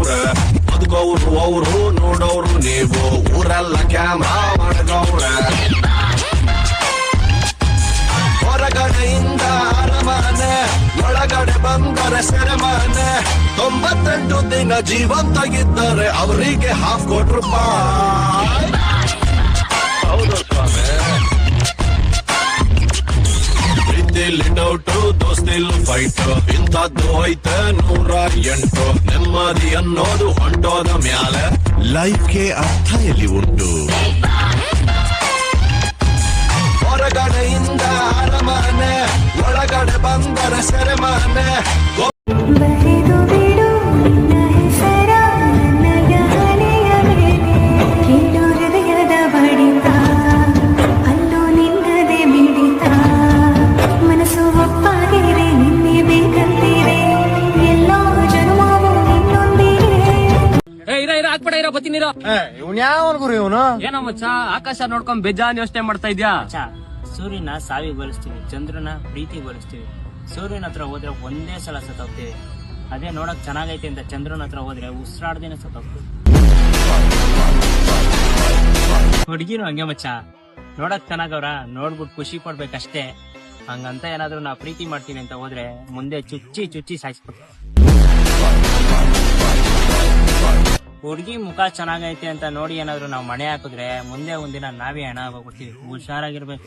ಮಾಡಗವ್ರೆ. ಬದುಕೋರು ಅವರು ನೋಡೋರು ನೀವು, ಊರೆಲ್ಲ ಕ್ಯಾಮ್ರಾ ಮಾಡಗವ್ರೆ. ಹೊರಗಡೆಯಿಂದ ಅರಮನೆ, ಒಳಗಡೆ ಬಂದರೆ ಸೆರೆಮನೆ. 98 ದಿನ ಜೀವಂತಾಗಿದ್ದರೆ ಅವರಿಗೆ ₹50,000. ಹೌದು ಸ್ವಾಮಿ. ಪ್ರೀತಿಲಿ ಡೌಟು, ದೋಸ್ತಿಲ್ ಫೈಟ್, ಇಂಥದ್ದು ಐತೆ 108. ನೆಮ್ಮದಿ ಅನ್ನೋದು ಹೊಂಟೋದ ಮ್ಯಾಲೆ ಲೈಫ್ಗೆ ಅರ್ಥ ಎಲ್ಲಿ ಉಂಟು. ಹೊರಗಡೆಯಿಂದ ಅರಮನೆ, ಒಳಗಡೆ ಬಂದರೆ ಸೆರೆಮನೆ. ಬರೆದು ಬಿಡು ನಿನ್ನ ಹೆಸರ ನನ್ನಯ ಹಣೆಯ ಮೇಲೆ, ಕೇಳು ಹೃದಯದ ಬಡಿತ, ಅಲ್ಲೂ ನಿನ್ನದೇ ಮಿಡಿತ. ಮನಸ್ಸು ಒಪ್ಪಾಗಿದೆ ನಿನ್ನೆ ಬೇಕಂತೀರೆ, ಎಲ್ಲೋ ಜನ್ಮವು ನಿನ್ನೊಂದಿಗೆ. ಹಾಕ್ಬಿಡ ಬತ್ತೀನಿರೋ. ಇವ್ನ ಯಾವನ್ ಗುರು ಇವನು? ಏನೋ ಮಚ್ಚ, ಆಕಾಶ ನೋಡ್ಕೊಂಡ್ ಬೇಜಾನ್ ಯೋಚನೆ ಮಾಡ್ತಾ ಇದ್ಯಾ? ಸೂರ್ಯನ ಸಾವಿಗೆ ಬಳಸ್ತೀವಿ, ಚಂದ್ರನ ಪ್ರೀತಿ ಬಳಸ್ತೀವಿ. ಸೂರ್ಯನ ಹತ್ರ ಹೋದ್ರೆ ಒಂದೇ ಸಲ ಸತ್ತೋಗ್ತೀವಿ. ಅದೇ ನೋಡಕ್ ಚೆನ್ನಾಗೈತೆ ಅಂತ ಚಂದ್ರನ ಹತ್ರ ಹೋದ್ರೆ ಉಸಿರಾಡ್ದೇನೆ ಸತ್ತೋಗ್ತೀವಿ. ಹುಡುಗಿರು ಹಂಗೆ ಮಚ್ಚ, ನೋಡಕ್ ಚೆನ್ನಾಗವ್ರ, ನೋಡ್ಬಿಟ್ಟು ಖುಷಿ ಪಡ್ಬೇಕಷ್ಟೇ. ಹಂಗಂತ ಏನಾದ್ರು ನಾ ಪ್ರೀತಿ ಮಾಡ್ತೀನಿ ಅಂತ ಹೋದ್ರೆ ಮುಂದೆ ಚುಚ್ಚಿ ಚುಚ್ಚಿ ಸಾಯಿಸ್ಬಿಡ್ತೀವಿ. ಹುಡುಗಿ ಮುಖ ಚೆನ್ನಾಗೈತೆ ಅಂತ ನೋಡಿ ಏನಾದ್ರು ನಾವು ಮಣೆ ಹಾಕಿದ್ರೆ ಮುಂದೆ ಒಂದಿನ ನಾವೇ ಹಣ ಆಗೋಗ್ಬಿಡ್ತೀವಿ. ಹುಷಾರಾಗಿರ್ಬೇಕು.